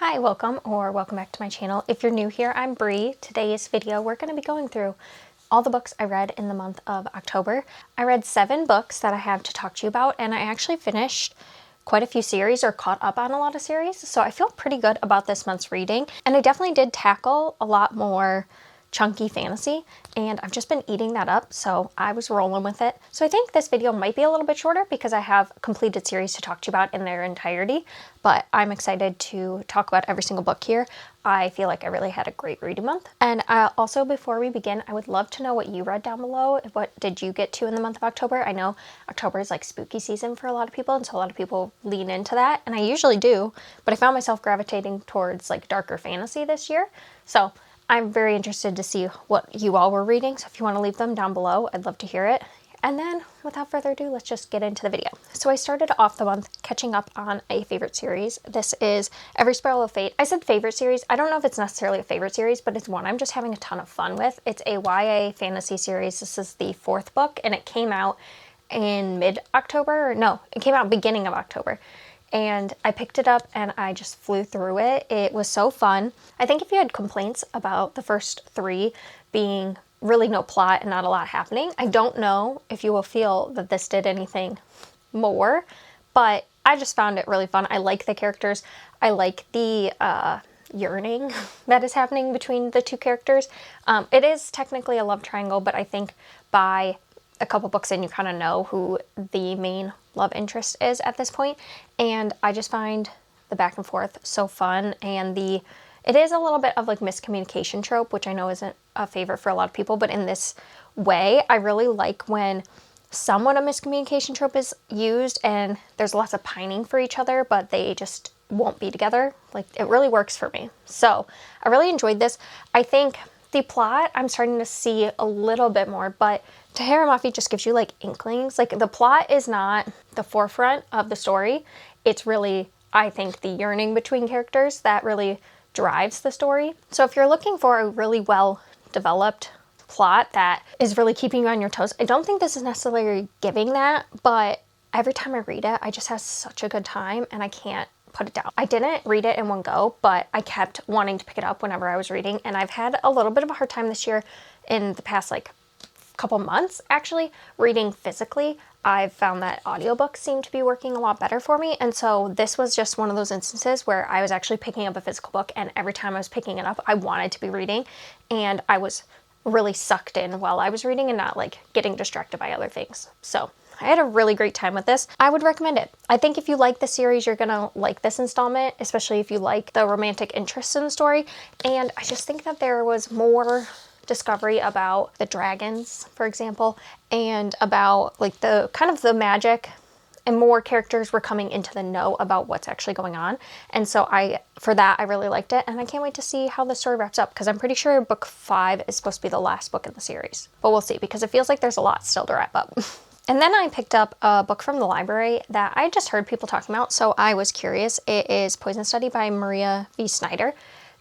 Hi, welcome back to my channel. If you're new here, I'm Bree. Today's video, we're going to be going through all the books I read in the month of October. I read 7 books that I have to talk to you about, and I actually finished quite a few series or caught up on a lot of series, so I feel pretty good about this month's reading. And I definitely did tackle a lot more chunky fantasy, and I've just been eating that up, so I was rolling with it. So I think this video might be a little bit shorter because I have completed series to talk to you about in their entirety, but I'm excited to talk about every single book here. I feel like I really had a great reading month. And also, before we begin, I would love to know what you read down below. What did you get to in the month of October? I know October is like spooky season for a lot of people, and so a lot of people lean into that, and I usually do, but I found myself gravitating towards like darker fantasy this year. So I'm very interested to see what you all were reading, so if you want to leave them down below, I'd love to hear it. And then, without further ado, let's just get into the video. So I started off the month catching up on a favorite series. This is Every Spiral of Fate. I said favorite series. I don't know if it's necessarily a favorite series, but it's one I'm just having a ton of fun with. It's a YA fantasy series. This is the 4th book, and it came out in mid-October. No, it came out beginning of October. And I picked it up and I just flew through it. It was so fun. I think if you had complaints about the first 3 being really no plot and not a lot happening, I don't know if you will feel that this did anything more, but I just found it really fun. I like the characters. I like the yearning that is happening between the 2 characters. It is technically a love triangle, but I think by a couple books in, you kind of know who the main love interest is at this point. And I just find the back and forth so fun. And it is a little bit of like miscommunication trope, which I know isn't a favorite for a lot of people, but in this way, I really like when somewhat a miscommunication trope is used and there's lots of pining for each other, but they just won't be together. Like, it really works for me. So I really enjoyed this. I think the plot, I'm starting to see a little bit more, but Tahara Mafi just gives you like inklings. Like, the plot is not the forefront of the story. It's really, I think, the yearning between characters that really drives the story. So if you're looking for a really well developed plot that is really keeping you on your toes, I don't think this is necessarily giving that, but every time I read it, I just have such a good time and I can't put it down. I didn't read it in one go, but I kept wanting to pick it up whenever I was reading, and I've had a little bit of a hard time this year in the past like couple months actually reading physically. I've found that audiobooks seem to be working a lot better for me, and so this was just one of those instances where I was actually picking up a physical book, and every time I was picking it up, I wanted to be reading, and I was really sucked in while I was reading and not like getting distracted by other things. So I had a really great time with this. I would recommend it. I think if you like the series, you're gonna like this installment, especially if you like the romantic interest in the story. And I just think that there was more discovery about the dragons, for example, and about like the kind of the magic, and more characters were coming into the know about what's actually going on. And so for that, I really liked it, and I can't wait to see how the story wraps up, because I'm pretty sure book 5 is supposed to be the last book in the series, but we'll see, because it feels like there's a lot still to wrap up. And then I picked up a book from the library that I just heard people talking about, so I was curious. It is Poison Study by Maria V. Snyder.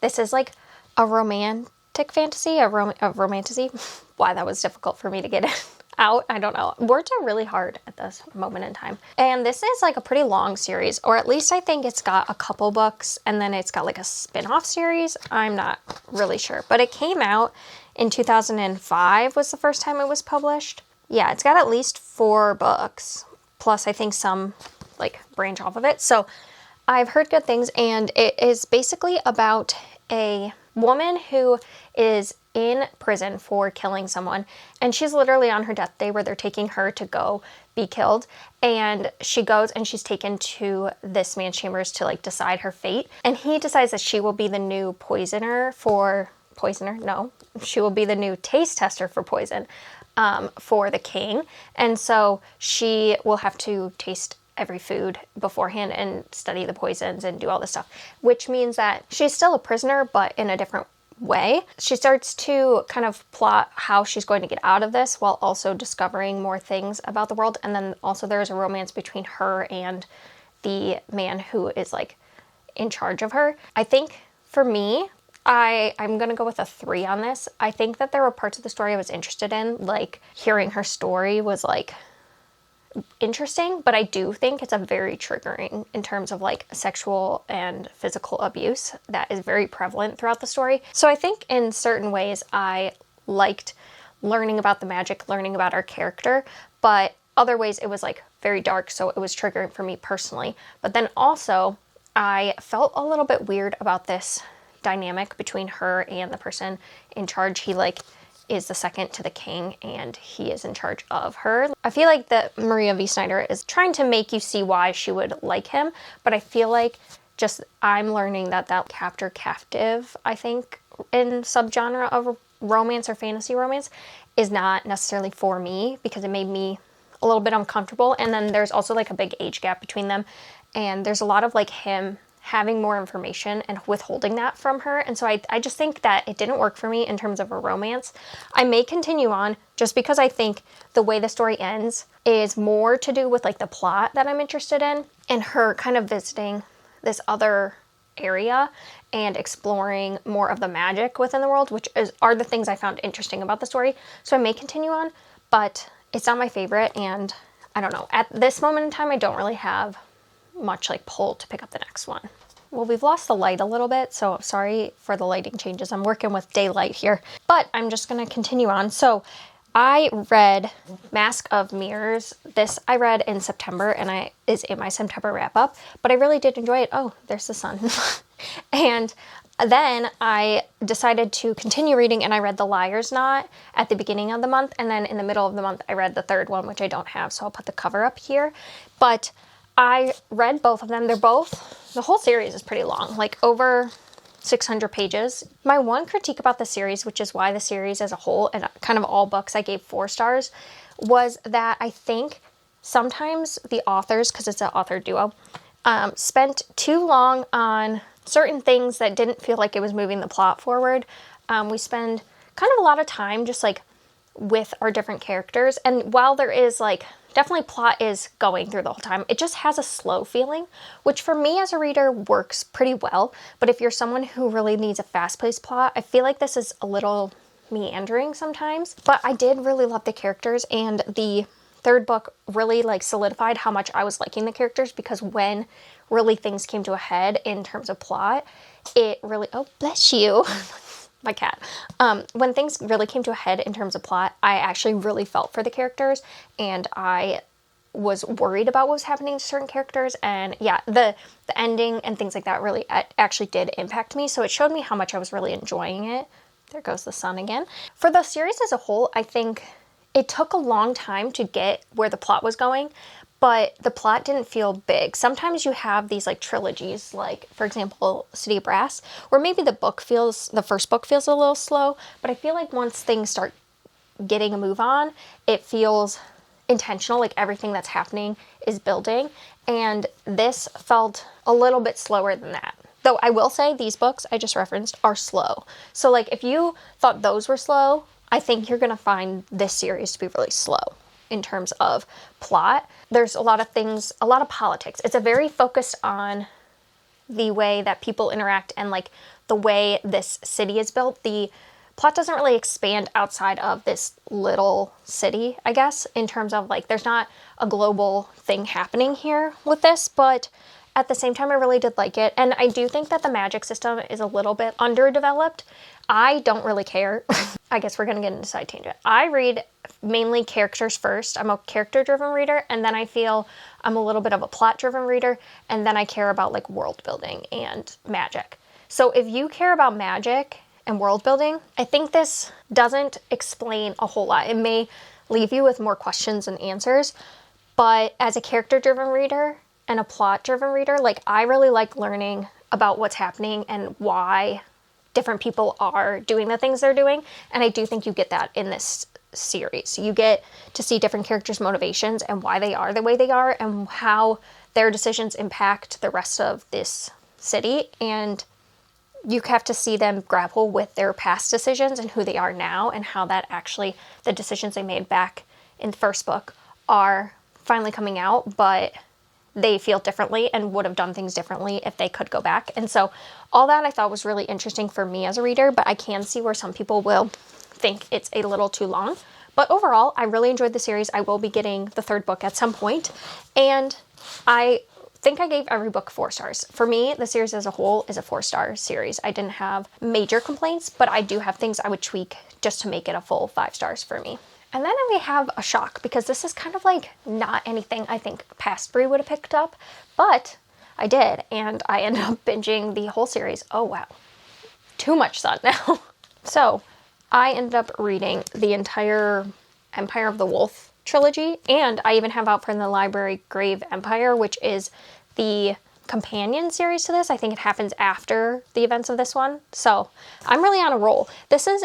This is like a romantic fantasy, a romantasy. Why that was difficult for me to get it out, I don't know. Words are really hard at this moment in time. And this is like a pretty long series, or at least I think it's got a couple books, and then it's got like a spin-off series. I'm not really sure, but it came out in 2005 was the first time it was published. Yeah, it's got at least 4 books, plus I think some like branch off of it. So I've heard good things, and it is basically about a woman who is in prison for killing someone, and she's literally on her death day where they're taking her to go be killed, and she goes and she's taken to this man's chambers to like decide her fate, and he decides that she will be the new she will be the new taste tester for poison for the king. And so she will have to taste every food beforehand and study the poisons and do all this stuff, which means that she's still a prisoner, but in a different way. She starts to kind of plot how she's going to get out of this while also discovering more things about the world. And then also there's a romance between her and the man who is like in charge of her. I think for me, I'm going to go with a 3 on this. I think that there were parts of the story I was interested in, like hearing her story was like interesting, but I do think it's a very triggering in terms of like sexual and physical abuse that is very prevalent throughout the story. So I think in certain ways I liked learning about the magic, learning about our character, but other ways it was like very dark, so it was triggering for me personally. But then also I felt a little bit weird about this dynamic between her and the person in charge. He like is the second to the king and he is in charge of her. I feel like that Maria V. Snyder is trying to make you see why she would like him, but I feel like just I'm learning that captive, I think, in subgenre of romance or fantasy romance is not necessarily for me because it made me a little bit uncomfortable. And then there's also like a big age gap between them, and there's a lot of like him having more information and withholding that from her. And so I just think that it didn't work for me in terms of a romance. I may continue on just because I think the way the story ends is more to do with like the plot that I'm interested in and her kind of visiting this other area and exploring more of the magic within the world, which are the things I found interesting about the story. So I may continue on, but it's not my favorite. And I don't know, at this moment in time, I don't really have much like pull to pick up the next one. Well, we've lost the light a little bit, so sorry for the lighting changes. I'm working with daylight here, but I'm just going to continue on. So I read Mask of Mirrors. This I read in September and is in my September wrap up, but I really did enjoy it. Oh, there's the sun. And then I decided to continue reading and I read The Liar's Knot at the beginning of the month. And then in the middle of the month, I read the third one, which I don't have. So I'll put the cover up here. But I read both of them. The whole series is pretty long, like over 600 pages. My one critique about the series, which is why the series as a whole and kind of all books I gave 4 stars, was that I think sometimes the authors, because it's an author duo, spent too long on certain things that didn't feel like it was moving the plot forward. We spend kind of a lot of time just like with our different characters. And while there is like definitely plot is going through the whole time, it just has a slow feeling, which for me as a reader works pretty well. But if you're someone who really needs a fast-paced plot, I feel like this is a little meandering sometimes. But I did really love the characters, and the third book really like solidified how much I was liking the characters, because when really things came to a head in terms of plot, it really, oh bless you, my cat. When things really came to a head in terms of plot, I actually really felt for the characters, and I was worried about what was happening to certain characters. And yeah, the ending and things like that really actually did impact me. So it showed me how much I was really enjoying it. There goes the sun again. For the series as a whole, I think it took a long time to get where the plot was going, but the plot didn't feel big. Sometimes you have these like trilogies, like for example, City of Brass, where maybe the first book feels a little slow, but I feel like once things start getting a move on, it feels intentional, like everything that's happening is building. And this felt a little bit slower than that. Though I will say these books I just referenced are slow. So like if you thought those were slow, I think you're gonna find this series to be really slow in terms of plot. There's a lot of things, a lot of politics. It's a very focused on the way that people interact and like the way this city is built. The plot doesn't really expand outside of this little city, I guess, in terms of like there's not a global thing happening here with this, but at the same time, I really did like it. And I do think that the magic system is a little bit underdeveloped. I don't really care. I guess we're going to get into a side tangent. I read mainly characters first. I'm a character-driven reader, and then I feel I'm a little bit of a plot-driven reader, and then I care about like world building and magic. So if you care about magic and world building, I think this doesn't explain a whole lot. It may leave you with more questions than answers, but as a character-driven reader and a plot-driven reader, like I really like learning about what's happening and why different people are doing the things they're doing. And I do think you get that in this series. You get to see different characters' motivations and why they are the way they are and how their decisions impact the rest of this city. And you have to see them grapple with their past decisions and who they are now, and how that actually, the decisions they made back in the first book are finally coming out, but they feel differently and would have done things differently if they could go back. And so all that I thought was really interesting for me as a reader, but I can see where some people will think it's a little too long. But overall, I really enjoyed the series. I will be getting the third book at some point, and I think I gave every book 4 stars. For me, the series as a whole is a 4-star series. I didn't have major complaints, but I do have things I would tweak just to make it a full 5 stars for me. And then we have a shock, because this is kind of like not anything I think past Brie would have picked up, but I did, and I ended up binging the whole series. Oh wow, too much sun now. So I ended up reading the entire Empire of the Wolf trilogy, and I even have out from the library Grave Empire, which is the companion series to this. I think it happens after the events of this one. So I'm really on a roll. This is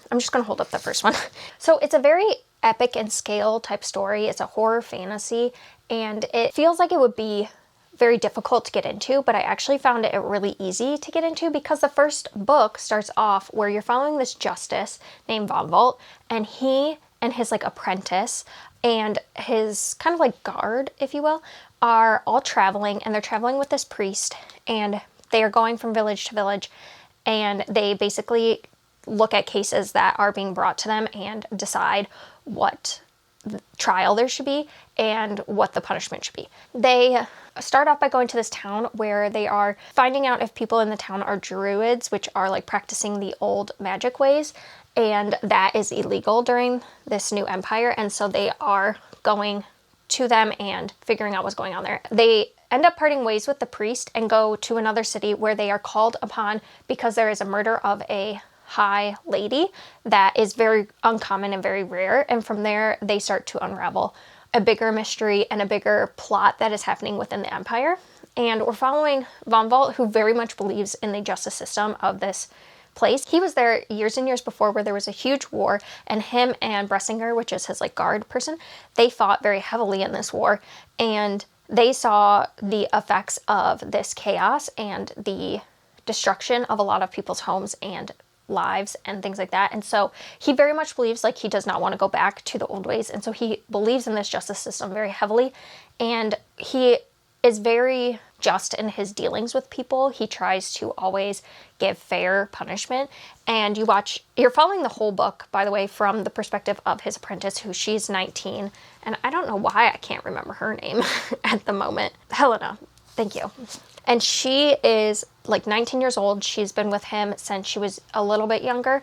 I'm just going to hold up the first one. So it's a very epic in scale type story. It's a horror fantasy, and it feels like it would be very difficult to get into, but I actually found it really easy to get into, because the first book starts off where you're following this justice named Von Volt, and he and his like apprentice and his kind of like guard, if you will, are all traveling, and they're traveling with this priest, and they are going from village to village, and they basically look at cases that are being brought to them and decide what trial there should be and what the punishment should be. They start off by going to this town where they are finding out if people in the town are druids, which are like practicing the old magic ways, and that is illegal during this new empire, and so they are going to them and figuring out what's going on there. They end up parting ways with the priest and go to another city where they are called upon because there is a murder of a high lady that is very uncommon and very rare, and from there they start to unravel a bigger mystery and a bigger plot that is happening within the empire. And we're following Von Volt, who very much believes in the justice system of this place. He was there years and years before, where there was a huge war, and him and Bressinger, which is his like guard person, they fought very heavily in this war, and they saw the effects of this chaos and the destruction of a lot of people's homes and lives and things like that. And so he very much believes like he does not want to go back to the old ways, and so he believes in this justice system very heavily, and he is very just in his dealings with people. He tries to always give fair punishment, and you're following the whole book, by the way, from the perspective of his apprentice, who she's 19, and I don't know why I can't remember her name at the moment. Helena, thank you. And she is like 19 years old. She's been with him since she was a little bit younger,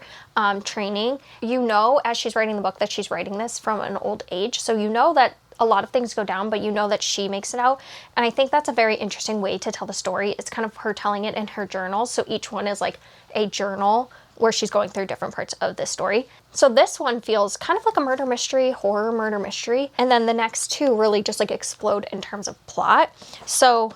training. You know, as she's writing the book, that she's writing this from an old age. So you know that a lot of things go down, but you know that she makes it out. And I think that's a very interesting way to tell the story. It's kind of her telling it in her journals. So each one is like a journal where she's going through different parts of this story. So this one feels kind of like a murder mystery, horror murder mystery. And then the next two really just like explode in terms of plot. So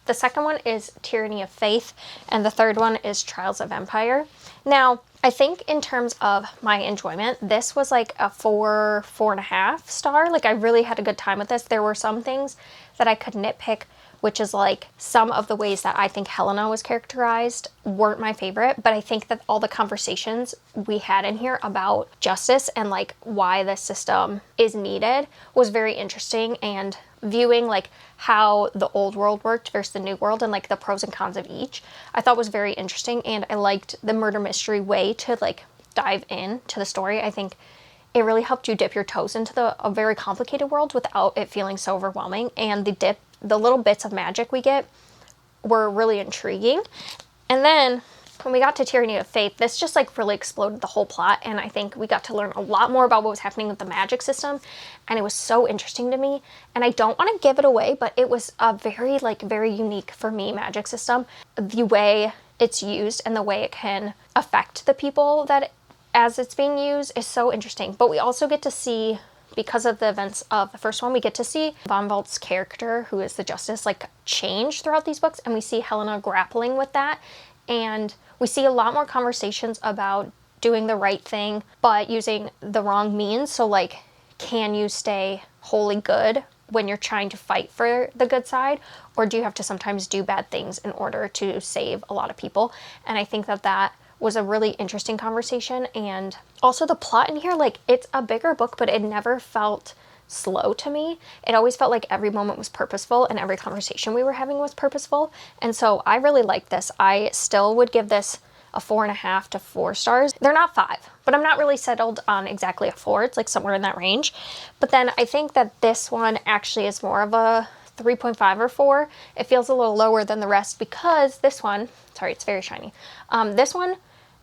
the second one is Tyranny of Faith, and the third one is Trials of Empire. Now, I think in terms of my enjoyment, this was like a 4.5 star. Like I really had a good time with this. There were some things that I could nitpick, which is like some of the ways that I think Helena was characterized weren't my favorite, but I think that all the conversations we had in here about justice and like why this system is needed was very interesting, and viewing like how the old world worked versus the new world and like the pros and cons of each, I thought was very interesting. And I liked the murder mystery way to like dive in to the story. I think it really helped you dip your toes into a very complicated world without it feeling so overwhelming. And the little bits of magic we get were really intriguing. And then when we got to Tyranny of Faith, this just like really exploded the whole plot, and I think we got to learn a lot more about what was happening with the magic system, and it was so interesting to me. And I don't want to give it away, but it was a very unique for me magic system. The way it's used and the way it can affect the people that as it's being used is so interesting. But we also get to see, because of the events of the first one, we get to see Von Volt's character, who is the justice, like change throughout these books, and we see Helena grappling with that. And we see a lot more conversations about doing the right thing, but using the wrong means. So like, can you stay wholly good when you're trying to fight for the good side? Or do you have to sometimes do bad things in order to save a lot of people? And I think that was a really interesting conversation. And also the plot in here, like it's a bigger book, but it never felt slow to me. It always felt like every moment was purposeful and every conversation we were having was purposeful. And so I really liked this. I still would give this a 4.5 to 4 stars. They're not 5. but I'm not really settled on exactly a 4. It's like somewhere in that range. But then I think that this one actually is more of a 3.5 or 4. It feels a little lower than the rest because this one, sorry, it's very shiny. This one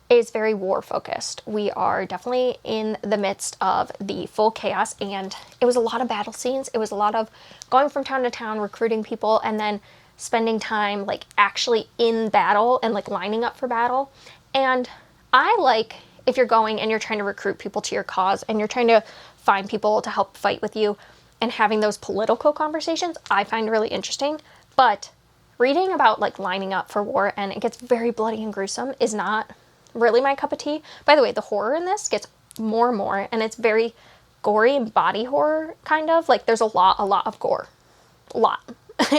is very war focused. We are definitely in the midst of the full chaos, and it was a lot of battle scenes. It was a lot of going from town to town, recruiting people, and then spending time like actually in battle and like lining up for battle. And I like, if you're going and you're trying to recruit people to your cause and you're trying to find people to help fight with you and having those political conversations, I find really interesting. But reading about like lining up for war and it gets very bloody and gruesome is not really my cup of tea. By the way, the horror in this gets more and more, and it's very gory and body horror kind of. Like there's a lot of gore. A lot.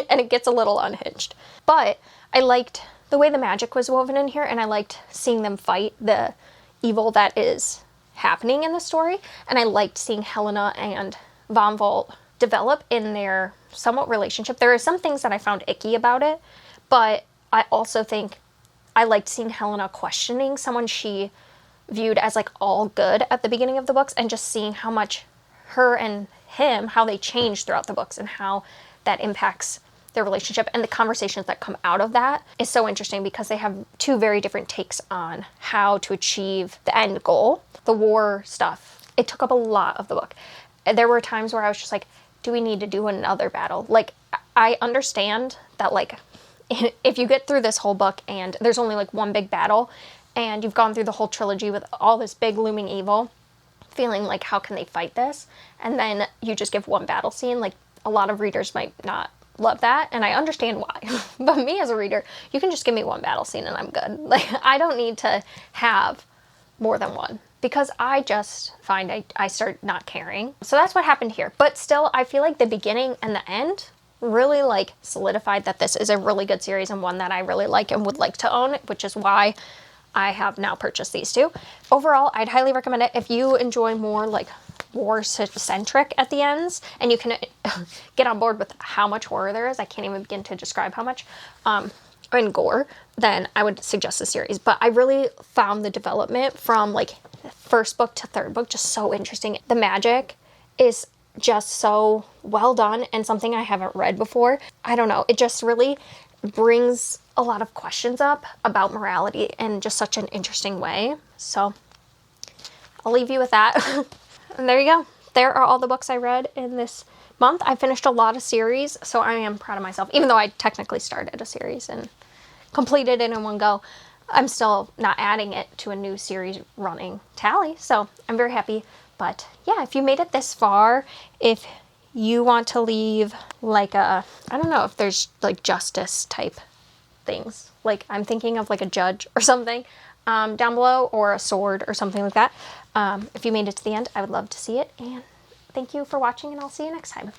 And it gets a little unhinged. But I liked the way the magic was woven in here, and I liked seeing them fight the evil that is happening in the story. And I liked seeing Helena and Von Volt develop in their somewhat relationship. There are some things that I found icky about it, but I also think I liked seeing Helena questioning someone she viewed as like all good at the beginning of the books, and just seeing how much her and him, how they change throughout the books and how that impacts their relationship, and the conversations that come out of that is so interesting because they have two very different takes on how to achieve the end goal. The war stuff, it took up a lot of the book. There were times where I was just like, do we need to do another battle? Like, I understand that like if you get through this whole book and there's only like one big battle and you've gone through the whole trilogy with all this big looming evil, feeling like how can they fight this, and then you just give one battle scene, like a lot of readers might not love that, and I understand why. But me as a reader, you can just give me one battle scene and I'm good. Like, I don't need to have more than one, because I just find I start not caring. So that's what happened here. But still, I feel like the beginning and the end really like solidified that this is a really good series and one that I really like and would like to own, which is why I have now purchased these two. Overall, I'd highly recommend it if you enjoy more like war-centric at the ends, and you can get on board with how much horror there is. I can't even begin to describe how much, and gore, then I would suggest the series. But I really found the development from like first book to third book just so interesting. The magic is just so well done and something I haven't read before. I don't know, it just really brings a lot of questions up about morality in just such an interesting way. So I'll leave you with that. And there you go. There are all the books I read in this month. I finished a lot of series, so I am proud of myself. Even though I technically started a series and completed it in one go, I'm still not adding it to a new series running tally. So I'm very happy. But yeah, if you made it this far, if you want to leave like a, I don't know if there's like justice type things. Like I'm thinking of like a judge or something down below, or a sword or something like that. If you made it to the end, I would love to see it. And thank you for watching, and I'll see you next time.